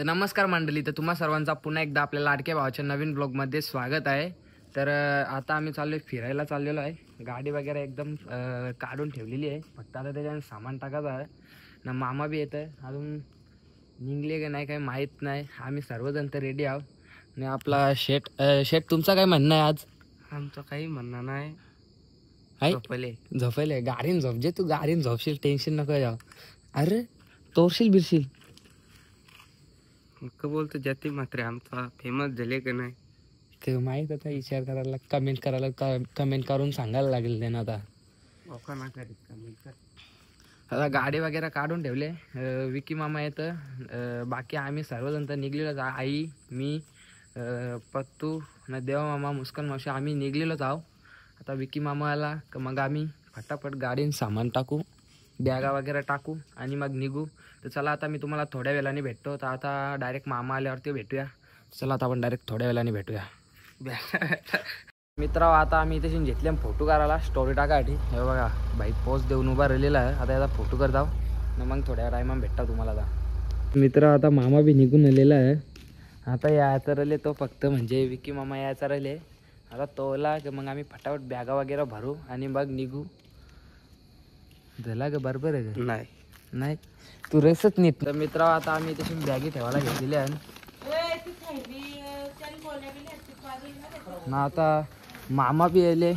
तर नमस्कार मंडळी, तर तुम्हा सर्वांचा पुन्हा एकदा आपल्या लाडक्या भावाच्या नवीन ब्लॉगमध्ये स्वागत आहे। तर आता आम्ही फिरायला चाललेलो आहे। गाडी वगैरे एकदम काढून ठेवलेली आहे, फक्त आता त्याच्याने सामान टाकायचं आहे ना। मामा बी येत आहे, अजून निघले का नाही काही माहीत नाही। आम्ही सर्वजण तर रेडी आहोत आणि आपला शेट तुमचा काय म्हणणं आहे आज? आमचं काही म्हणणं नाही, झोपले गाडीन झोपजे तू, गाडीन झोपशील, टेन्शन नको जाऊ। अरे तोरशील बिरशील बोलतो जाती मात्र आमचा फेमस झाले का नाही ते माहीत आता, विचार करायला कमेंट करून सांगायला लागेल त्यांना। आता आता गाडी वगैरे काढून ठेवले, विकी मामा येतं, बाकी आम्ही सर्वजण तर निघलेलोच। आई, मी, पत्तू न देवा मामा, मुस्कान मावशी आम्ही निघलेलोच आहो। आता विकी मामा आला का मग आम्ही फटाफट गाडीन सामान टाकू, बॅगा वगैरे टाकू आणि मग निघू। तर चला आता मी तुम्हाला थोड्या वेळाने भेटतो। तर आता डायरेक्ट मामा आल्यावरती भेटूया। चला आता आपण डायरेक्ट थोड्या वेळाने भेटूया। मित्र आता आम्ही इथे घेतले फोटो करायला, स्टोरी टाकायसाठी। हे बघा भाई पोस्ट देऊन उभा राहिलेला आहे, आता याचा फोटो करताव ना मग थोड्या टायमा भेटता तुम्हाला। आता मित्र आता मामा बी निघून आलेला आहे, आता यायचं राहिले तो फक्त, म्हणजे विकी मामा यायचा राहिले। आता तोला की मग आम्ही फटाफट बॅगा वगैरे भरू आणि मग निघू। झाला का बरोबर आहे का? नाही नाही तू रेसच नीट। तर मित्र आता आम्ही तशी बॅगी ठेवायला घेतलेली आहे ना। आता मामा बी आले,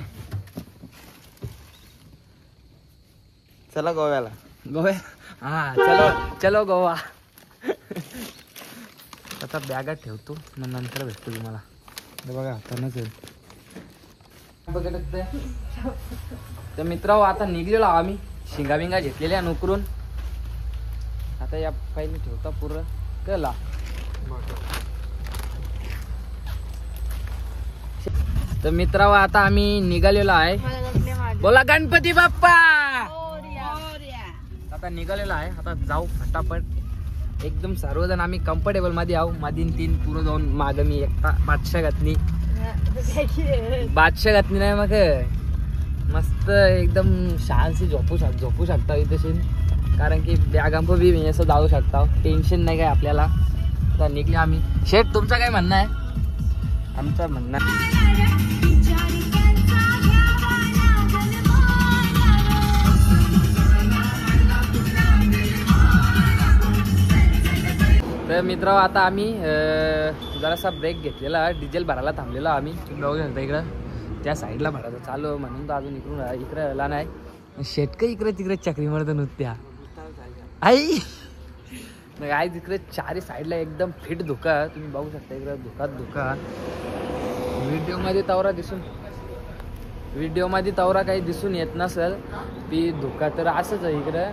चला गोव्याला। गोवा, हा चलो चलो गोवा। आता बॅगा ठेवतो मग नंतर भेटतो तुम्हाला। बघा आताच तर मित्र आता निघलेलो आम्ही, शिंगा बिंगा घेतलेल्या नोकरून। आता या पहिले ठेवता पुरं कला। तर मित्र आता आम्ही निघालेलो आहे, बोला गणपती बाप्पा। आता निघालेलो आहे, आता जाऊ फटाफट एकदम सर्वजण आम्ही कम्फर्टेबल मध्ये आहो। मधीन तीन पुरं जाऊन माग मी एकटा बादशाह घातली नाही मग मस्त एकदम शांतशी झोपू शकता इथे, कारण की बॅगांप बी असं जाऊ शकता, टेन्शन नाही काय आपल्याला। आता निघले आम्ही। शेठ तुमचं काय म्हणणं आहे? आमचं म्हणणं तर मित्र आता आम्ही जरासा ब्रेक घेतलेला, डिझेल भरायला थांबलेला आम्ही। बघू शकता इकडं त्या साईडला भरायचं चालू, म्हणून तर अजून इकडे आला नाही। शेटक इकडे तिकडे चक्री मारत नुसत्या आई आई, तिकडे चारी साईडला एकदम फिट धुका, तुम्ही बघू शकता इकडे धुका। व्हिडिओमध्ये तवरा काही दिसून येत नसेल, ती धुका तर असंच आहे इकडं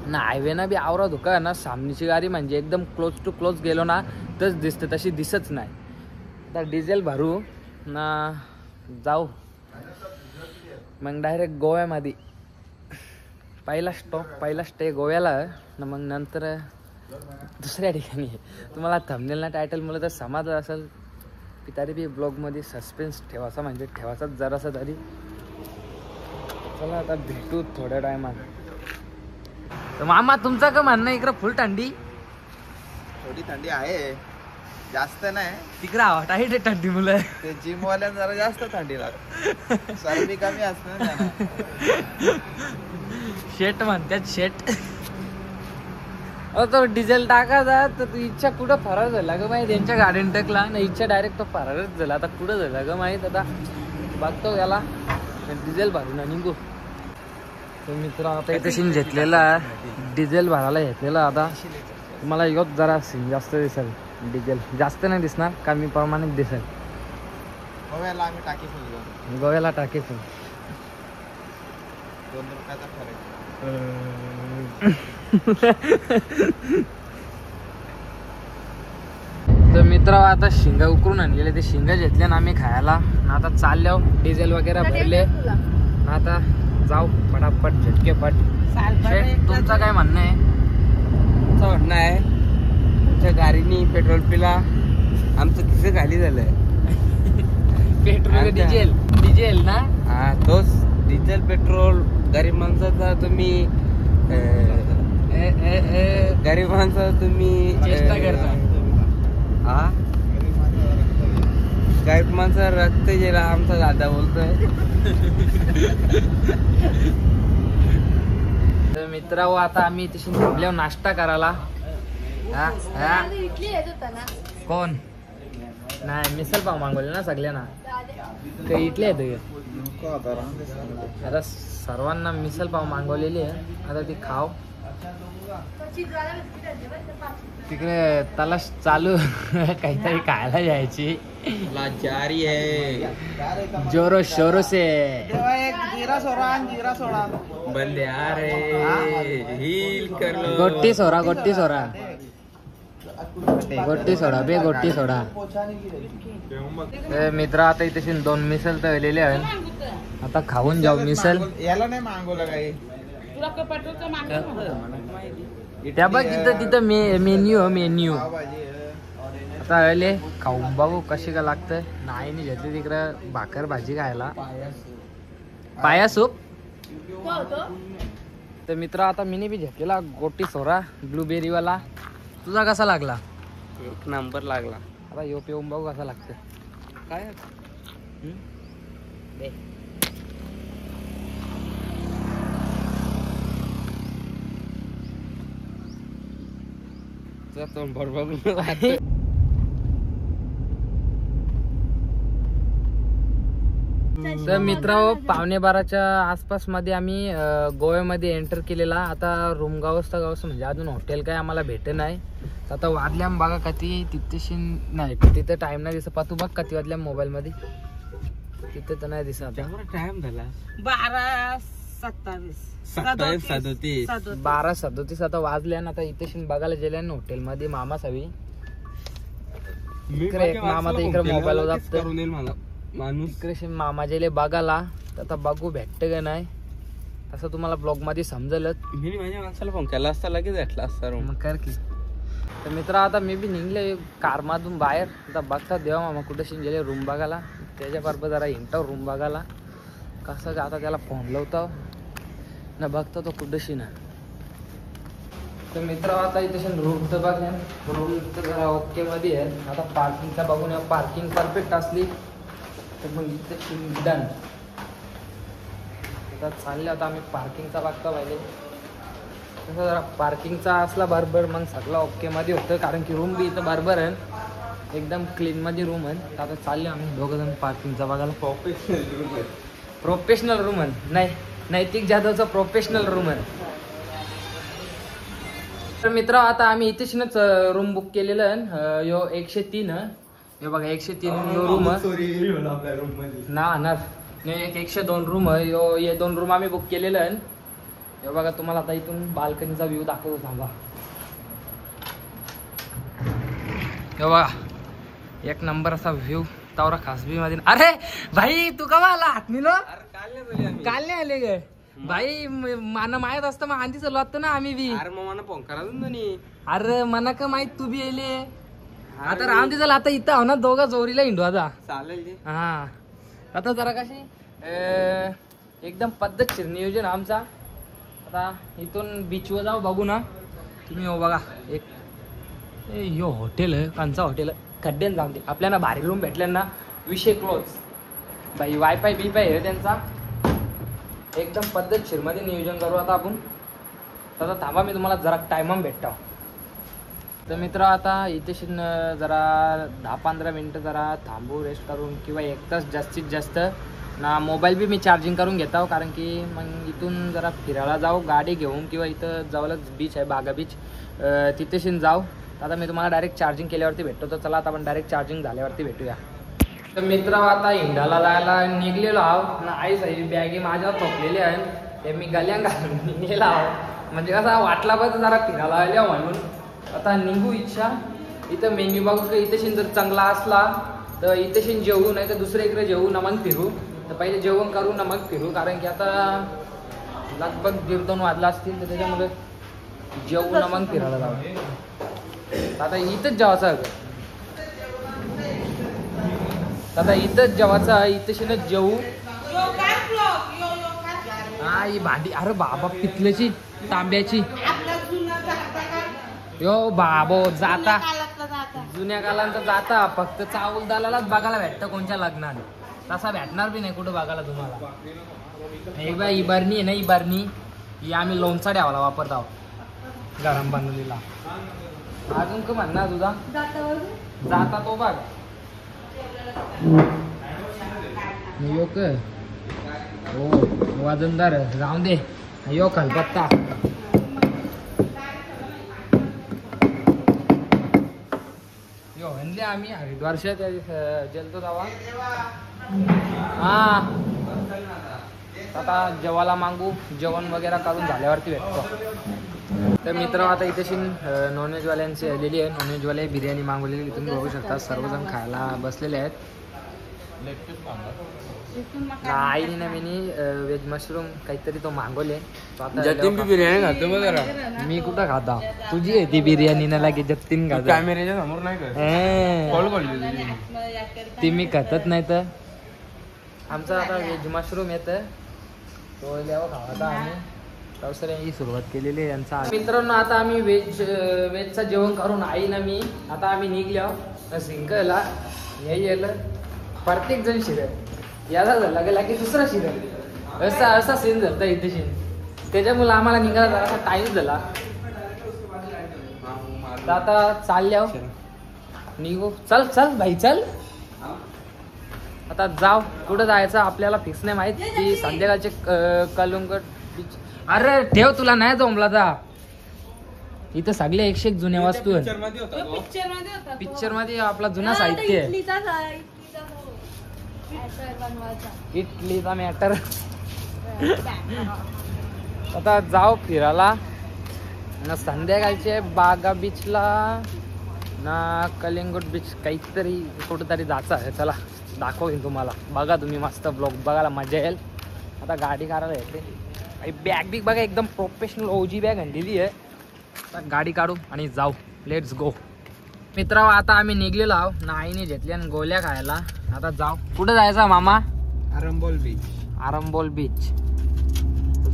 ना। हायवेना बी आवरा धुका आहे ना, सामनीची गाडी म्हणजे एकदम क्लोज टू क्लोज गेलो ना तच दिसते, तशी दिसत नाही। आता डिझेल भरू ना जाऊ मग डायरेक्ट गोव्यामध्ये। पहिला स्टे गोव्याला ना, मग नंतर दुसऱ्या ठिकाणी। तुम्हाला थंबनेलला टायटल मला तर समजलं असेल की तरी बी ब्लॉगमध्ये सस्पेन्स ठेवायचा, म्हणजे ठेवायचा जरासा तरी। चला आता भेटू थोड्या टायमात। तर मामा तुमचं का म्हणणं, इकडं फुल थंडी? थोडी थंडी आहे, जास्त नाही। तिकडं आवट आहे थंडी, मुलं ते जिम वाल्याला जरा जास्त थंडी लागते, सर्दी कमी असते। शेट म्हणतात शेट। तो डिझेल टाकायचा तर तू इच्छा कुठं फरार झाला ग माहिती, त्यांच्या गाडीने टाकला ना, इच्छा डायरेक्ट तो फरारच झाला। आता कुठं झाला ग माहीत, आता बघतो याला डिझेल भरून निघू। तर मित्र आता इथे घेतलेला डिझेल भरायला घेतलेला। आता तुम्हाला योच जरा जास्त दिसेल, डिझेल जास्त नाही दिसणार, कमी प्रमाणात दिसेल। गोव्याला आम्ही टाकी फुल, गोव्याला टाकी फुल, 2 रुपयाचा फरक। तर मित्र आता शिंगा उकरून आणलेले, ते शिंगा घेतले ना आम्ही खायला। आता चाललो, डिझेल वगैरे भरले, आता जाऊ फटाफट झटकेपट। तुमचं काय म्हणणं आहे? आमचं म्हणणं आहे तुमच्या गाडीनी पेट्रोल पिला, आमचं तिचं खाली झालंय। पेट्रोल डिझेल ना? हा तोच डिझेल पेट्रोल गरीब माणसाचा तुम्ही गरीब माणसं तुम्ही चेष्टा करता. हा गरीब माणसं रक्त गेला आमचा दादा बोलतोय. तर मित्रांनो आता आम्ही तशी थांबल्यावर नाश्ता करायला. हा हा कोण नाही मिसल पाव मागवले ना सगळ्यांना. ते इटले आहेत आता सर्वांना मिसल पाव मागवलेली आहे. आता ती खाव. तिकडे तलाश चालू काहीतरी खायला जायची. लाचारी है जोरो शोरो से जीरा सोडा बंदे आ रे हिल कर लो. गोट्टी सोडा गोट्टी सोडा गोट्टी सोडा बे गोट्टी सोडा. मित्र आता इथे 2 मिसल तळलेले आहेत. आता खाऊन जाऊ मिसल. याला नाही मागवलं काही. त्या बघ तिथं मेन्यू आता आले खाऊन बघू कशी का लागतंय. नाही घेतली तिकडं भाकर भाजी खायला. पाया सूप. तर मित्र आता मिनी बी घेतलेला गोटी सोरा ब्लूबेरी वाला. तुझा कसा लागला? एक नंबर लागला. आता यो पिऊन बघू कसा लागतं. काय बरोबर. तर मित्रांनो 11:15च्या आसपास मध्ये आम्ही गोव्यामध्ये एंटर केलेला. आता रूम गावस म्हणजे अजून हॉटेल काय आम्हाला भेट नाही. आता वाजल्या बघा कधी तिथेशी नाही तिथं टाइम नाही दिसत. पाहतो बघ कधी वाजल्या मोबाईल मध्ये. तिथं तर नाही दिसत. टाइम झाला 12:27 12:37 आता वाजल्या ना. आता इथे बघायला गेल्या ना हॉटेल मध्ये मामा सवी. इकडे एक मामा तर इकडे मोबाईल जात माणूस. इकडे मामा गेले बघायला. आता बघू भेटतं का नाही तसं तुम्हाला ब्लॉग मध्ये समजलच. मी माझ्या माणसाला फोन केला असता लगेच भेटला असता रूम. मग कर की. तर मित्र आता मी बी निघले कार मधून बाहेर. आता बघता देवा मामा कुठे गेले रूम बघायला. त्याच्याबरोबर जरा हिंटाव रूम बघायला कसं का. आता त्याला फोन लावतो ना बघतो तो कुठेशी ना. तर मित्र आता इथे रूम तर बघ रूम तर जरा ओके मध्ये आहे. आता पार्किंगचा बघून पार्किंग परफेक्ट असली तर मग इथे डन. आता चालले आता आम्ही पार्किंगचा बघता पाहिजे. तसं जरा पार्किंगचा असला बरोबर मग सगळं ओके मध्ये होतं. कारण की रूम बी इथं बरोबर आहे एकदम क्लीन मध्ये रूम आहे. आता चालले आम्ही दोघं जण पार्किंगचा बघायला. प्रोफेशनल रूम आहे. नाही नैतिक जाधवचा प्रोफेशनल रूम आहे. तर मित्र आता आम्ही इथेच रूम बुक केलेलं आहे. यो 103 हे बघा 103 यो रूम ना 102 रूम आहे. यो हे 2 रूम आम्ही बुक केलेलं आहे. हे बघा तुम्हाला आता इथून बाल्कनीचा व्ह्यू दाखवतो थांबा. हे बघा एक नंबर असा व्ह्यू तावरा खासबी मध्ये. अरे भाई तू कवा आला हात मिलो काल नाही आले ग भाई. माना माहीत असतं मग आधी चालू असतं ना आम्ही बी. अरे मग मला फोन करा तुम्ही. अरे मना का माहित तू बी येले. आता राम दिसल आता इथं आहो ना दोघं जोरीला हिंडू आता. चालेल. हा आता जरा कशी एकदम पद्धतशीर नियोजन आमचा. आता इथून बीचवर जाऊ बघू ना तुम्ही. हो बघा एक यो हॉटेल आहे कांचा हॉटेल खड्ड्यान जाऊन दे. आपल्याला भारी रूम भेटल्या ना विषय क्लोज बाई. वायफाय बीपाय आहे त्यांचा एकदम पद्धतशीर मध्ये नियोजन करू आता आपण. आता थांबा मी तुम्हाला जरा टायमा भेटतो. तर मित्र आता इथे जरा 10-15 मिनटं जरा थांबू रेस्ट करून किंवा 1 तास जास्तीत जास्त ना. मोबाईल बी मी चार्जिंग करून घेतो कारण की मग इथून जरा फिरायला जाऊ गाडी घेऊन किंवा इथं जवळच बीच आहे बागा बीच तिथेशी जाऊ. आता मी तुम्हाला डायरेक्ट चार्जिंग केल्यावरती भेटतो. तर चला आता आपण डायरेक्ट चार्जिंग झाल्यावरती भेटूया. तर मित्र आता हिंडाला लायला निघलेलो आहो ना. आई साहेब बॅगी माझ्यावर थोपलेली आहे ते मी गल्या घालून निघलेला आहो. म्हणजे कसा वाटला पाहिजे जरा फिरायला आल्या म्हणून. आता निघू इच्छा. इथं मेन्यू बघू का इथेशी जर चांगला असला तर इथेशी जेवू नाही तर दुसऱ्या इकडे जेवू ना मग फिरू. तर पहिले जेवण करू ना मग फिरू कारण की आता लगभग 1:30-2 वाजला असतील. तर त्याच्यामुळे जेवू ना मग फिरायला जाऊ. आता इथंच जेवायचं. आता इथंच जेवायचं इथेशीनच जेवू. हा ही भांडी अरे बाबा पितल्याची तांब्याची. यो बाबो जाता जुन्या कालांत जाता फक्त चावल दालालाच बघायला भेटतं कोणच्या लग्नात. तसा भेटणार बी नाही कुठं बघायला तुम्हाला. हे बा इबारणी आहे ना, इबारणी ही आम्ही लोणचा द्यावाला वापरत आहोत गरम बनवलेला. अजून का म्हणणार तुझा जाता तो बघ योक हो वजनदार जाऊन दे. यो खलबत्ता यो म्हणले आम्ही हरिद्वारच्या गेलतो तेव्हा. हा आता जेवायला मागू, जेवण वगैरे करून झाल्यावरती भेटतो. तर मित्र आता इथेशी नॉनव्हेजवाल्यांची आलेली आहे. नॉनव्हेजवाले बिर्याणी मागवलेली तुम्ही बघू शकता. सर्वजण खायला बसलेले आहेत. आईने ना मी व्हेज मशरूम काहीतरी तो मागवले. जतीन बी बिर्याणी खातो बघ जरा. मी कुठं खाता, तुझी आहे ती बिर्याणी ना लागे जतीन खाता. कॅमेऱ्याच्या समोर नाही का ती मी खातच नाही. तर आमचा आता व्हेज मशरूम येतं तो द्यावा खावाचा. आम्ही पावसाळ्याची सुरुवात केलेली आहे यांचा. मित्रांनो आता आम्ही व्हेजचं जेवण करून आई ना मी आता आम्ही निघलो सिंकला. हे गेलं प्रत्येक जण शिरत याचा झाला गेला की दुसरा शिरत असा सीन झाला इथे सीन. त्याच्यामुळे आम्हाला निघायला जरासा टाईम झाला. आता चालल्या निघू. चल चल भाई चल. आता जाव कुठं जायचं आपल्याला फिक्स नाही माहित. की संध्याकाळचे कलंगट बीच. अरे ठेव तुला नाही जमला जा. इथं सगळे 101 जुन्या वस्तू आहेत. पिक्चर मध्ये आपला जुना साहित्य आहे. इटलीचा मॅटर. आता जाऊ फिरायला ना संध्याकाळचे बागा बीचला ना कलिंगूट बीच काहीतरी कुठंतरी जायचं आहे. चला दाखवेन तुम्हाला. बघा तुम्ही मस्त ब्लॉग बघायला मजा येईल. आता गाडी काढायला येते. बॅग बिग बघा एकदम प्रोफेशनल ओजी बॅग आणलेली आहे. आता गाडी काढू आणि जाऊ. Let's go. मित्रांनो आता आम्ही निघलेलो आहो. नाईने घेतल्या आणि गोल्या खायला. आता जाऊ. कुठं जायचं मामा? आरंबोल बीच. आरंबोल बीच.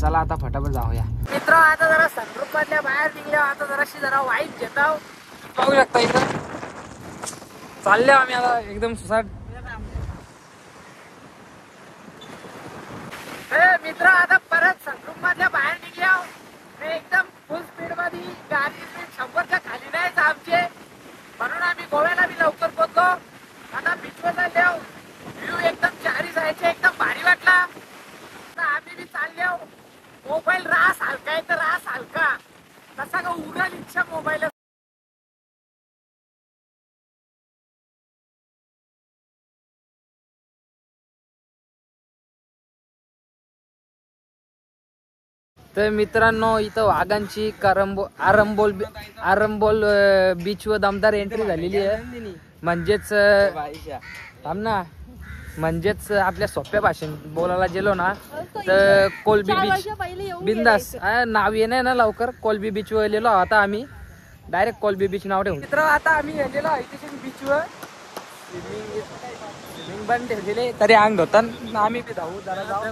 चला आता फटाफट जाऊया. मित्र आता जरा सनरूफ मधल्या बाहेर निघल्या. आता जरा वाईट घेताव. पाहू शकता इथं चालले आम्ही आता एकदम सुसाट. मित्र आता परत सनरूफ मधल्या बाहेर निघल्या. एकदम फुल स्पीड मध्ये गाडी 100च्या खाली नाहीच आमचे. म्हणून आम्ही गोव्याला बी लवकर पोहोचलो. आता बीचवर चालले. व्ह्यू एकदम चारी जायचे एकदम भारी वाटला. आता आम्ही बी चालले. मोबाईल रास हलका आहे तर रास हलका तसा का उडाल इच्छा मोबाईल. तर मित्रांनो इथं वाघांची आरंबोल बीच वर दमदार एंट्री झालेली आहे. म्हणजेच म्हणजेच आपल्या सोप्या भाषेत बोलायला गेलो ना तर कोलबी बीच बिंदास नाव येणे ना लवकर. कोलबी बीच वर गेलो आता आम्ही. डायरेक्ट कोलबी बीच नाव ठेवून. मित्र आता आम्ही गेलेलो बीच वर. स्विमिंग पण ठेवलेले तरी अंग होतं. आम्ही बी जाऊ जरा जाऊ.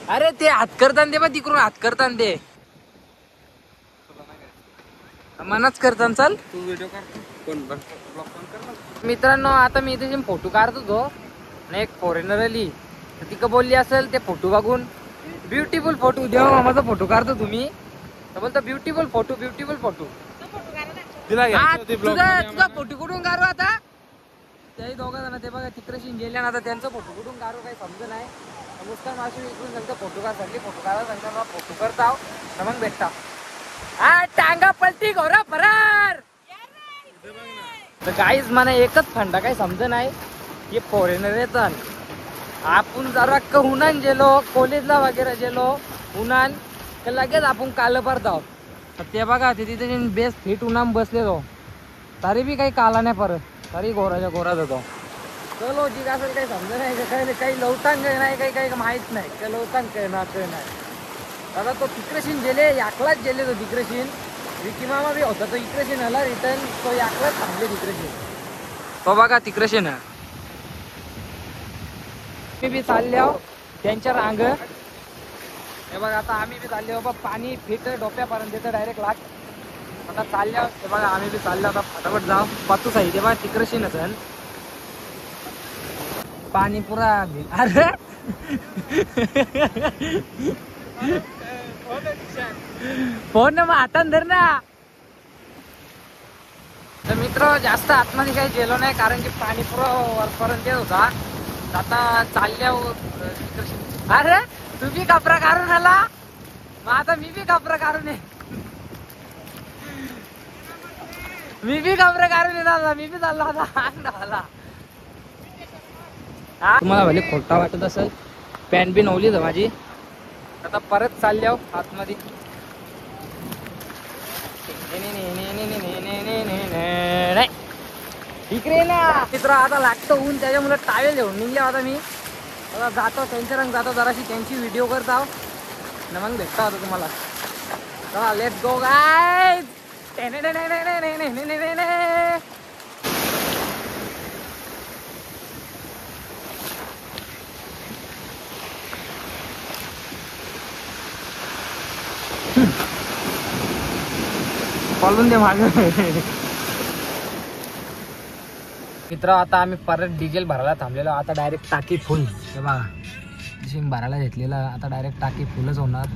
अरे ते हात करताना दे बा तिकडून हात करताना दे. मनाच करताना चल. तू व्हिडिओ कर. मित्रांनो आता मी इथे फोटो काढत होतो ना. एक फॉरेनर आली तर तिकडं बोलली असेल ते फोटो बघून ब्युटिफुल फोटो देवा मामाचा फोटो काढतो तुम्ही तर बोलतो ब्युटिफुल फोटो ब्युटिफुल फोटो. तुझा फोटो कुठून काढू आता? त्याही दोघा जण ते बघा तिकडे गेल्या ना. आता त्यांचा फोटो कुठून काढू काही समज नाही. मुस्कान मावशी इकडून सांगतो फोटो काढ सांगली. फोटो काढायला सांगता फोटो करताव तर मग भेटता. हा टांगा पलटी घोरा फरार. तर काहीच मला एकच फंडा काही समज नाही. हे फॉरेनर येतात. आपण जरा उन्हान गेलो कॉलेजला वगैरे गेलो उन्हान तर लगेच आपण काल परत. ते बघा ते तिथे बेस्ट फिट उन्हाम बसलेलो तरी बी काही काला नाही परत. तरी गोराच्या गोरात होतो. चलो जी असेल काही समज नाही. काही लवतांग नाही काही माहित नाही. काही लवतांग काही नाही. आता तो तिकडेशीन गेले याकलाच गेले. तो तिकडेशीन विकी मामा बी होता. तो इकडेशीन आला रिटर्न. तो याकलाच थांबले तिकडेशीन. तो बघा तिकडेशीन मी बी चालल्या त्यांच्या रांग. हे बघा आता आम्ही बी चालले बाबा पाणी फिट डोक्यापर्यंत येतं डायरेक्ट लाग. आता चालल्या हे बघा आम्ही बी चाललो आता फटाफट जाऊ पातू साई ते बघा तिकडशी नसेल पाणी पुरा अरे फोन ना मग हातात धर ना. तर मित्र जास्त आतमध्ये काही गेलो नाही कारण की पाणी पुरा वरपर्यंत येत होता. आता चालल्या अरे तू बी कपडा काढून आला मग आता मी बी कपडा काढून ये. मी बी कपडे काढून येणार मी बी चाललो आता. तुम्हाला भले खोटा वाटत असेल पॅन्ट बी नवली तर माझी. आता परत चालल्या आतमध्ये इकडे ना मित्र. आता लागतो ऊन त्याच्यामुळे टावेल घेऊन निघले आता मी. आता जातो त्यांच्या रंग जातो जराशी त्यांची व्हिडिओ करत आहो ना मग भेटता होता तुम्हाला. चला लेट्स गो गाईज. बोलून दे माग मित्र. आता आम्ही परत डिझेल भरायला थांबलेलो. आता डायरेक्ट टाकी फुल हे बघा डिझेल भरायला घेतलेला. आता डायरेक्ट टाकी फुलच होणार.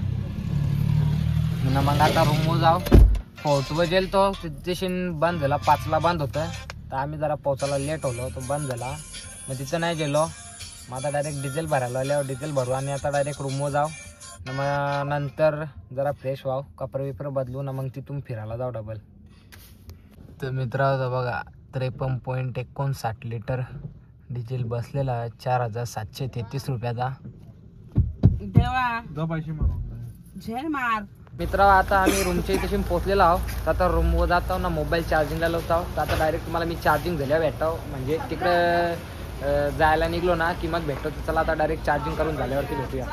मग आता रूमवर जाऊ. फोर्ट बजेल तो स्टेशन बंद झाला 5ला बंद होतं तर आम्ही जरा पोचायला लेट होलो तो बंद झाला मग तिथं नाही गेलो. मग आता डायरेक्ट डिझेल भरायला आल्यावर डिझेल भरू आणि आता डायरेक्ट रूमवर जाऊ. मग नंतर जरा फ्रेश व्हाव कपडे बिपडे बदलू ना मग तिथून फिरायला जाऊ डबल. तर मित्रांनो बघा 53.59 लिटर डिझेल बसलेला 4733 रुपयाचा. मित्र आता आम्ही रूमच्या इथे पोहोचलेलो आहोत. आता रूमवर जातो ना मोबाईल चार्जिंगला लावतो. तर आता डायरेक्ट तुम्हाला मी चार्जिंग झाल्यावर भेटतो म्हणजे तिकडं जायला निघलो ना की मग भेटतो. चला आता डायरेक्ट चार्जिंग करून झाल्यावरती भेटूया.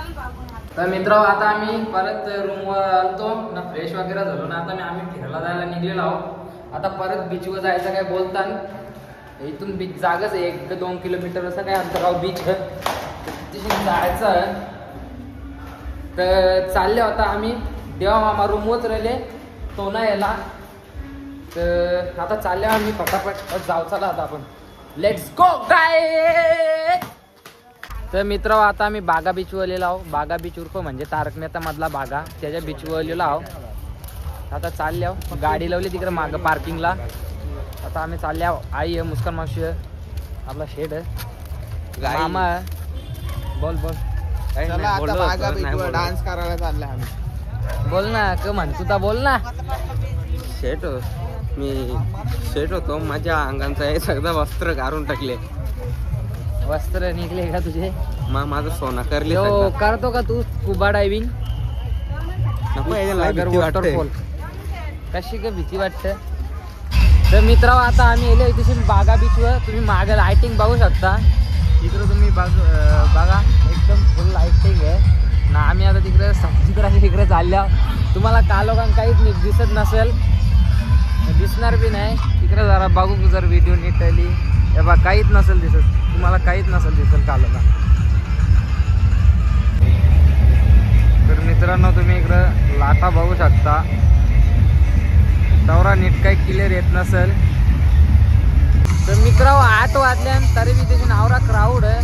तर मित्र आता आम्ही परत रूमवर आलतो ना फ्रेश वगैरे झालो ना. आता आम्ही फिरायला जायला निघलेलो आहोत. आता परत बीचवर जायचं काय बोलतात इथून बीच जागाच 1-2 किलोमीटर असं काय अंतराव बीच तिथे जायचं. तर चालले होता आम्ही देवा मामा रूमवरच राहिले तो ना याला. तर आता चालले आम्ही फटाफट जाऊ. चला आता आपण लेट्स गो गाय. तर मित्र आता आम्ही बागा बीचवर आलेलो आहो. बागा बीच उर्फ म्हणजे तारक मेहता मधला बागा त्याच्या बीचवर आलेलो आहो. आता चालले आहो गाडी लावली तिकडे मागं पार्किंगला. आता आम्ही चालले आहो. आई आहे मुस्कान मावशी आपला शेड मामा बोल बोल डान्स करायला चाललाय आम्ही. बोल ना क म्हणतो ता बोल ना. शेट मी शेट होतो माझ्या अंगांचा हे सगळं वस्त्र काढून टाकले. वस्त्र निघले का तुझे माझं सोना करले. करतो का तू स्कुबा डायव्हिंग वॉटरफॉल कशी का भीती वाटतं. तर मित्र आता आम्ही येलो इथे बागा बीचवर. तुम्ही मागे लाइटिंग बघू शकता इकडं तुम्ही बघा एकदम फुल लाइटिंग आहे ना. आम्ही आता तिकडे समुद्राच्या तिकडे चालल्या. तुम्हाला कालोखान काहीच दिसत नसेल दिसणार बी नाही. तिकडे जरा बघू जर व्हिडिओ नीट आली हे बघा काहीच नसेल दिसत तुम्हाला काहीच नसेल दिसेल कालोखान. तर मित्रांनो तुम्ही इकडं लाटा बघू शकता. दौरा नीट काही क्लिअर येत नसेल. तर मित्रांनो 8 वाजल्यान तरी बी त्याची नावरा क्राऊड आहे.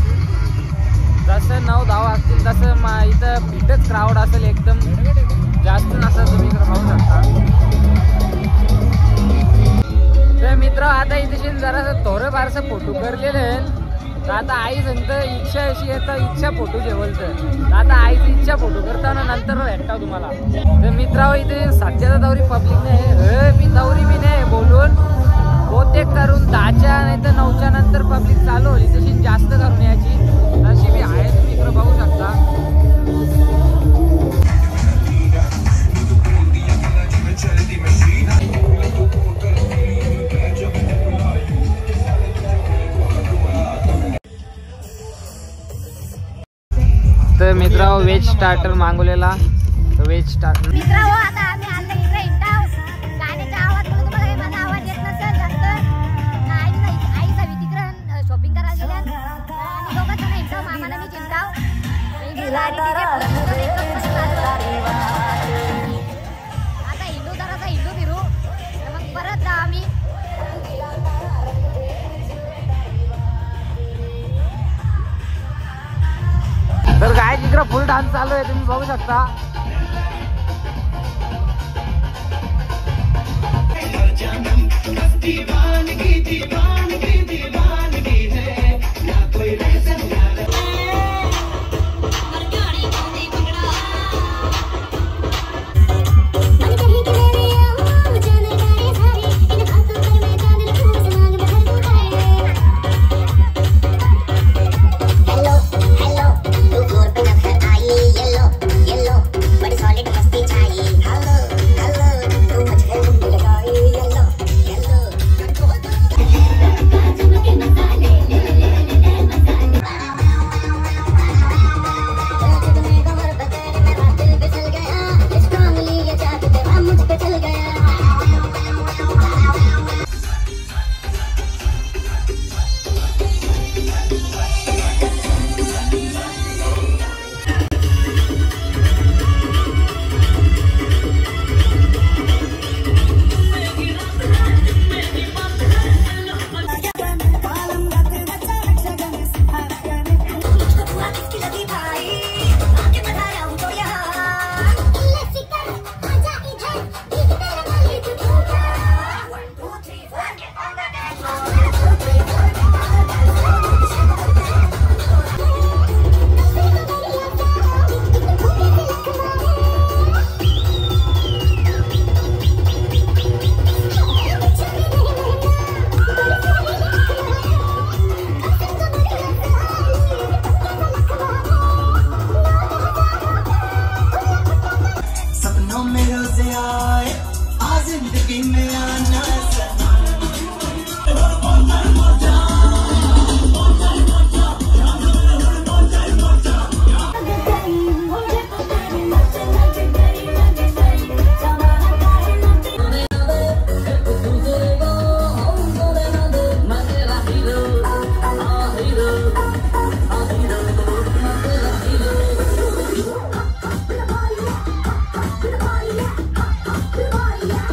जसं 9-10 असतील तसं इथं फिटच क्राऊड असेल एकदम जास्त नसेल. तुम्ही इकडं बघू शकता. तर मित्र आता इथे जरासं थोडं फारसं फोटो करलेलं आहे. तर आता आई सांगतं इच्छा अशी येतं इच्छा फोटो जेवलतं. आता आईची इच्छा फोटो करताना नंतर भेटता तुम्हाला. तर मित्रांनो इथे सध्याचा दौरी पब्लिक नाही मी दौरी बी नाही बोलून बहुतेक करून 10च्या नाही तर 9च्या नंतर पब्लिक चालू होली तशी जास्त करून याची अशी बी आहे. तुम्ही इकडं बघू शकता. तर मित्रांनो व्हेज स्टार्टर मागवलेला. व्हेज स्टार्टर मित्रांनो आता आम्ही आलो इकडे इंटाव. गाण्याचा आवाज म्हणून तुम्हाला काही माझा आवाज येत नसेल जास्त. आई सवी तिकडे शॉपिंग करायला गेल्या आणि दोघं जण इंटाव मामाला मी चिंताव. गाडी तिथे डान्स चालू आहे, तुम्ही बघू शकता.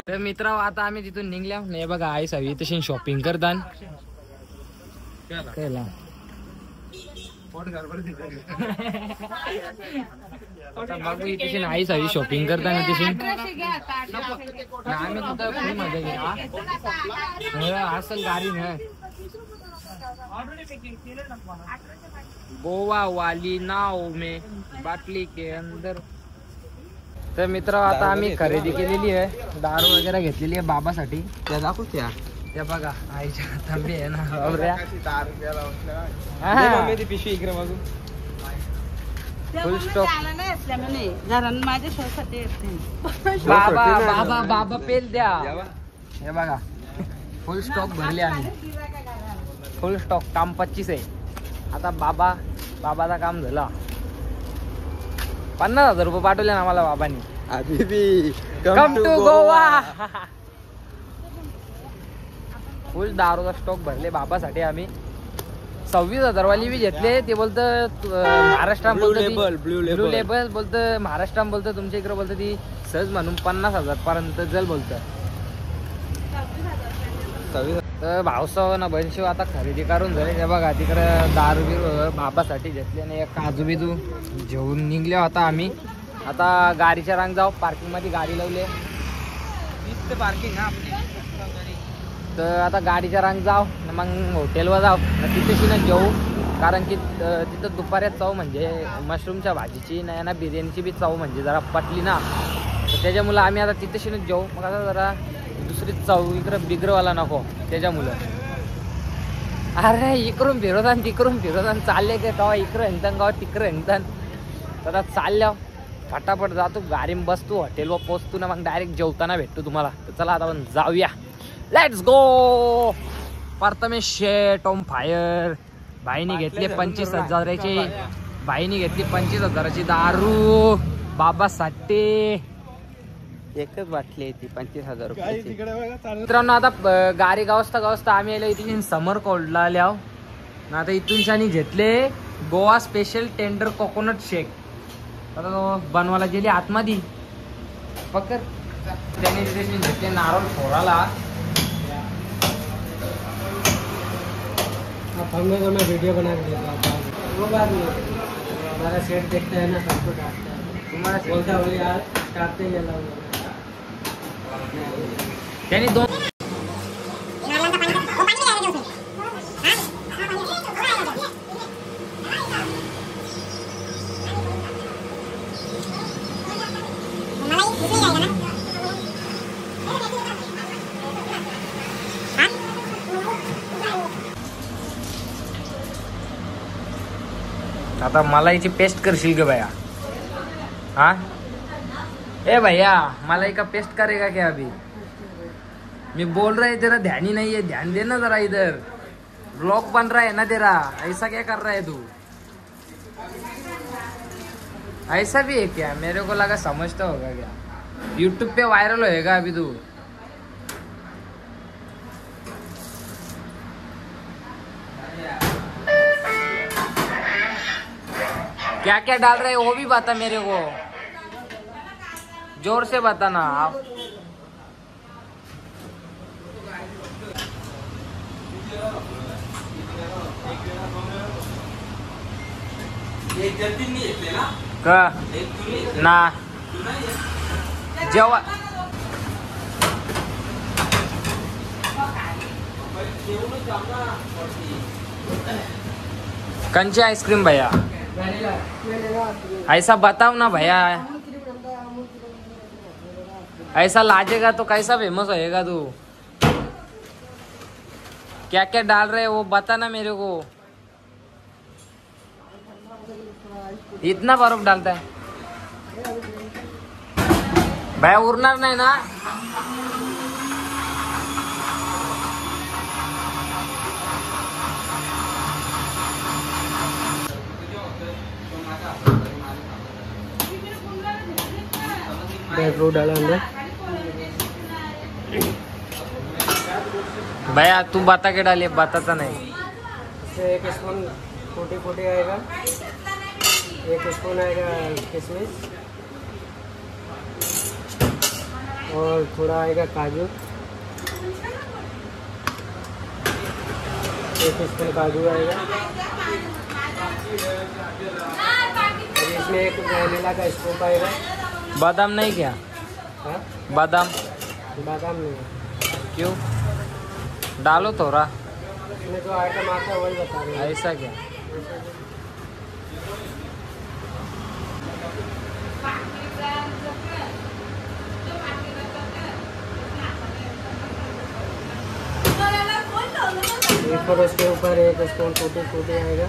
तर मित्र आता आम्ही तिथून निघल्या. नाही बघा आई सवी तशी शॉपिंग करतान. बघू तशी आई सवी शॉपिंग करताना तशी आम्ही तिथं फ्री मध्ये गेला असल गाडी न गोवा वाली नाव में बाटली के अंदर. तर मित्र आता आम्ही खरेदी केलेली आहे, दारू वगैरे घेतलेली आहे बाबासाठी. त्या दाखव त्या बघा आईच्या तांबी आहे ना बाबऱ्या. पिशवी इकडे मागून फुल स्टॉक. बाबा बाबा बाबा पेल द्या. हे बघा फुल स्टॉक भरले आम्ही, फुल स्टॉक. काम 25 आहे. आता बाबाचा काम झाला. 50,000 रुपये पाठवले ना आम्हाला बाबांनी. अभी कम टू गोवा. फुल दारूचा स्टॉक भरले बाबासाठी आम्ही. 26,000 वाली बी घेतले. ते बोलत महाराष्ट्रात ब्लू लेबल बोलत महाराष्ट्रात बोलत तुमच्या इकडे बोलत ती सहज म्हणून 50,000 पर्यंत जल बोलत. तर भावसाव ना बनशिव आता खरेदी करून झाले. ते बघा तिकडे दारू बिरू बाबासाठी घेतले आणि एक काजू बिजू घेऊन निघले होता आम्ही. आता गाडीच्या रांग जाऊ. पार्किंग मध्ये गाडी लावले पार्किंग. तर आता गाडीच्या रांग जाऊ मग हॉटेलवर जाऊ तिथेशी ना जेऊ. कारण की तिथं दुपारी चव म्हणजे मशरूमच्या भाजीची नाही ना बिर्याणीची बी चव म्हणजे जरा पटली ना. तर त्याच्यामुळं आम्ही आता तिथेशी ना जेऊ. मग आता जरा दुसरी चव इकडं बिगरवाला नको त्याच्यामुळं. अरे इकडून फिरवतान तिकडून फिरवतान चालले की तेव्हा इकडं हेंगतान गावात तिकडं हेंगतान. तर चालल्या फटाफट जातो गाडीत बसतो हॉटेलवर पोचतो ना मग डायरेक्ट जेवताना भेटतो तुम्हाला. तर चला आता आपण जाऊया. Let's go. Prathamesh Shet on fire. भाईनी घेतले 25,000ची. भाईनी घेतली 25,000ची दारू बाबासाठी. एकच बाटली ती 25,000 रुपये. मित्रांनो आता गाडी गावस्ता आम्ही आलो इथे समर कोल्डला आल्या. आता इथून शानी घेतले गोवा स्पेशल टेंडर कोकोनट शेक. आता बनवायला गेली आतमध्ये पकड. त्याने घेतले नारळ फोडाला. व्हिडिओ बना हमारा सेट देखता है ना, सबको डांटता है, तुम्हाला बोलता है बोले यार काटते ही अलग त्यांनी दोन आता मलाईची पेस्ट करशील ग भैया? हाँ ए भैया मलाई का पेस्ट करेगा क्या अभी? मैं बोल रहा है तेरा ध्यान ही नहीं है, ध्यान देना जरा इधर, ब्लॉग बन रहा है ना तेरा, ऐसा क्या कर रहा है तू? ऐसा भी है क्या? मेरे को लगा समझता होगा क्या, यूट्यूब पे वायरल होएगा अभी तू। क्या क्या डाल रहे हो वो भी बता मेरे को, जोर से बताना आप। का ना जेव्हा कंची आइसक्रीम भैया, ऐसा बताओ ना भैया, ऐसा लाजेगा तो कैसा फेमस होएगा तू? क्या क्या डाल रहे हो वो बताना मेरे को। इतना बर्फ डालता है भैया, उड़ना नहीं ना? ड्राई फ्रूट डाला अंदर। भैया तू बता के डाले, बताता नहीं। इससे 1 स्पून टूटी फूटी आएगा, 1 स्पून आएगा किशमिश, और थोड़ा आएगा काजू, 1 स्पून काजू आएगा, और इसमें 1 वैनिला का स्कूप आएगा। बादाम नहीं क्या? हाँ, बादाम बादाम नहीं, क्यों? डालो थोड़ा, इसमें जो आइटम आता है वही बता रहे हैं। ऐसा क्या? फिर उसके ऊपर 1 स्पून टूटी फूटी आएगा,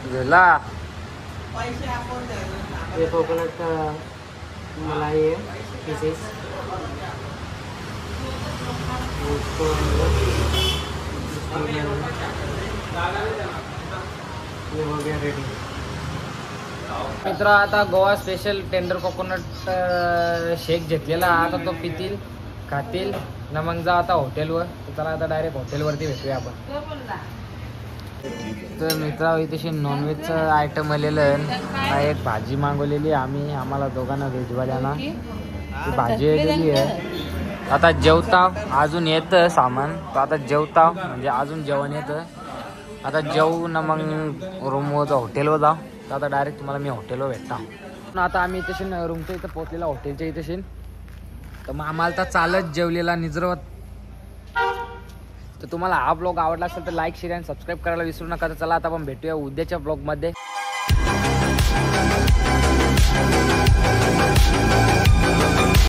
गेला ये कोकोनट का मलाई है पीसेस, उसको ये हो गया रेडी। मित्र आता गोवा स्पेशल टेंडर कोकोनट शेक घेतलेला, आता तो पितील खातील ना, मग जा आता हॉटेलवर। चला आता डायरेक्ट हॉटेलवरती भेटूया आपण। तर मित्र इथे नॉनव्हेजचं आयटम आलेलं, एक भाजी मागवलेली आम्ही, आम्हाला दोघांना व्हेजवाल्यांना ती भाजी आलेली आहे। आता जेवता, अजून येतं सामान, तर आता जेवता म्हणजे अजून जेवण येतं। आता जेवू ना मग रूमवर जाऊ, हॉटेलवर जाऊ। तर आता डायरेक्ट तुम्हाला मी हॉटेलवर भेटता। आता आम्ही इथे रूमच्या इथं पोहोचलेला, हॉटेलच्या इथे। तर मग आम्हाला तर चालत जेवलेला निजरवत। तर तुम्हाला हा ब्लॉग आवडला असेल तर लाईक शेअर आणि सबस्क्राईब करायला विसरू नका। तर चला आता आपण भेटूया उद्याच्या ब्लॉगमध्ये।